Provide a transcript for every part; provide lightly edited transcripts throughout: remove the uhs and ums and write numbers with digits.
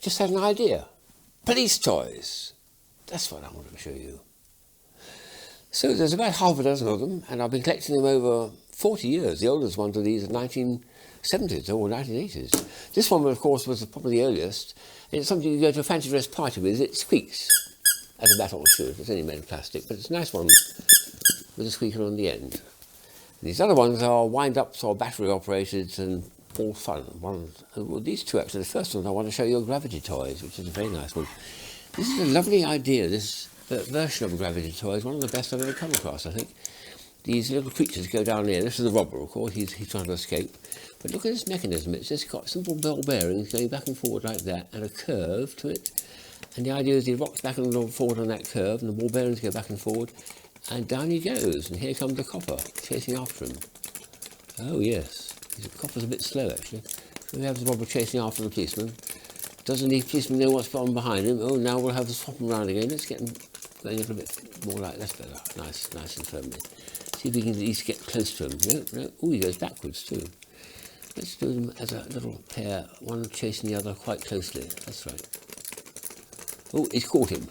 just had an idea. Police toys. That's what I wanted to show you. So there's about half a dozen of them, and I've been collecting them over 40 years. The oldest ones of these are 1970s or 1980s. This one, of course, was probably the earliest. And it's something you go to a fancy dress party with. It squeaks, as a baton should. It's only made of plastic, but it's a nice one with a squeaker on the end. And these other ones are wind-ups or battery-operated and all fun. Well, these two, actually, the first one I want to show you are gravity toys, which is a very nice one. This is a lovely idea, this version of a gravity toy is one of the best I've ever come across, I think. These little creatures go down here. This is the robber, of course, he's trying to escape. But look at this mechanism. It's just got simple ball bearings going back and forward like that, and a curve to it. And the idea is he rocks back and forward on that curve, and the ball bearings go back and forward, and down he goes. And here comes the copper, chasing after him. Oh, yes. The copper's a bit slow, actually. So we have the robber chasing after the policeman. Doesn't the policeman know what's on behind him? Oh, now we'll have to swap him around again. Let's get him going a little bit more like that's better. Nice and firmly. See if we can at least get close to him. No. Oh, he goes backwards too. Let's do them as a little pair, one chasing the other quite closely. That's right. Oh, he's caught him.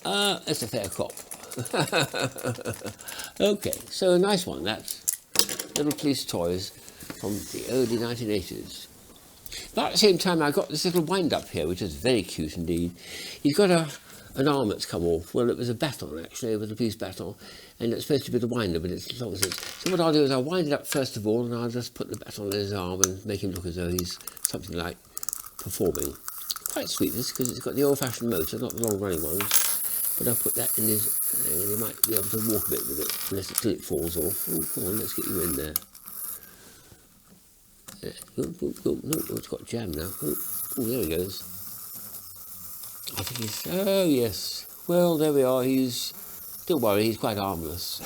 That's a fair cop. Okay, so a nice one. That's little police toys from the early 1980s. But at the same time, I got this little wind-up here, which is very cute indeed. He's got an arm that's come off. Well, it was a baton, actually. It was a police baton. And it's supposed to be the winder, but it's as long as it's... So what I'll do is I'll wind it up first of all, and I'll just put the baton on his arm and make him look as though he's something like performing. Quite sweet, this, because it's got the old-fashioned motor, not the long-running ones. But I'll put that in his... and he might be able to walk a bit with it, until it falls off. Oh, come on, let's get you in there. No, it's got jam now. Oh, there he goes. I think he's... Oh, yes. Well, there we are. Don't worry, he's quite harmless.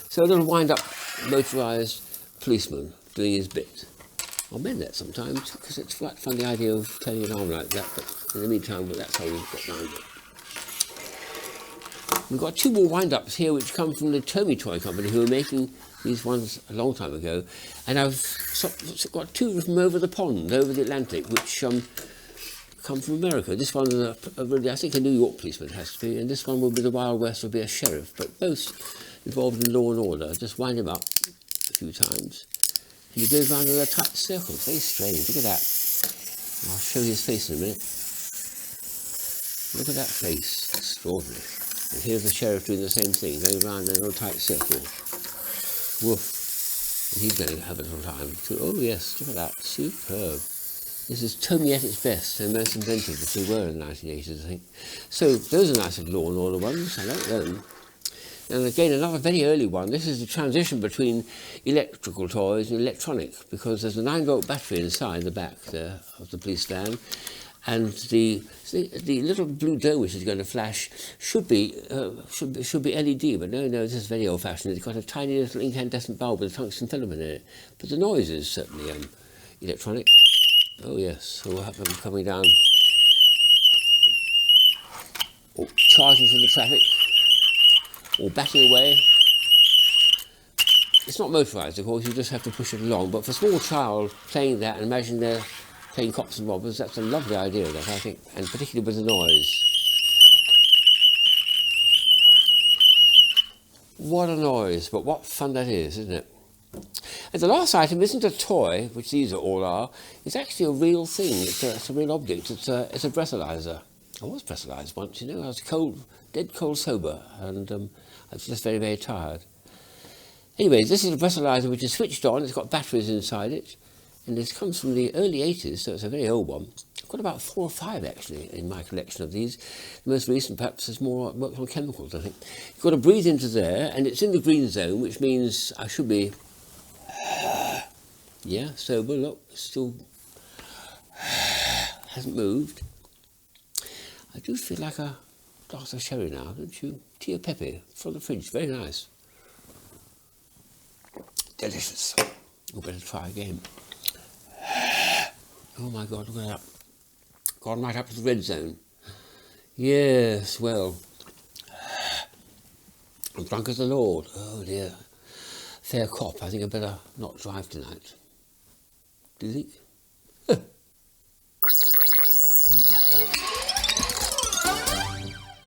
So a little wind-up motorised policeman doing his bit. I'll mend that sometimes, because it's quite fun, the idea of turning an arm like that, but in the meantime, that's how we've got round it. We've got two more wind-ups here, which come from the Tomy toy company, who were making these ones a long time ago, and I've got two of them over the pond, over the Atlantic, which come from America. This one is I think a New York policeman has to be, and this one will be the Wild West, will be a sheriff, but both involved in law and order. Just wind him up a few times, and he goes round in a tight circle. Very strange. Look at that. I'll show you his face in a minute. Look at that face. Extraordinary. And here's the sheriff doing the same thing, going round in a little tight circle. Woof. And he's going to have a little time too. Oh yes, look at that. Superb. This is Tomy at its best, and most inventive, which they were in the 1980s, I think. So those are nice little law and order ones. I like them. And again, another very early one. This is the transition between electrical toys and electronic, because there's a 9-volt battery inside the back there of the police van, and the little blue dome which is going to flash should be LED, but no, this is very old-fashioned. It's got a tiny little incandescent bulb with a tungsten filament in it, but the noise is certainly electronic. Oh yes, so we'll have them coming down, or charging through the traffic, or backing away. It's not motorised, of course, you just have to push it along, but for a small child playing that, and imagine they're playing cops and robbers, that's a lovely idea, that I think, and particularly with the noise. What a noise, but what fun that is, isn't it? And the last item isn't a toy, which these all are. It's actually a real thing. It's a real object. It's a breathalyzer. I was breathalyzed once, you know. I was dead cold sober, and I was just very, very tired. Anyway, this is a breathalyzer which is switched on. It's got batteries inside it, and this comes from the early 80s, so it's a very old one. I've got about 4 or 5 actually in my collection of these. The most recent perhaps is more worked on chemicals, I think. You've got to breathe into there, and it's in the green zone, which means I should be yeah, sober. Look, still hasn't moved. I do feel like a glass of sherry now, don't you? Tea or Pepe from the fridge, very nice. Delicious. We'll better try again. Oh my God, look at that. Gone right up to the red zone. Yes, well, I'm drunk as the Lord. Oh dear. Fair cop, I think I better not drive tonight. Do you think?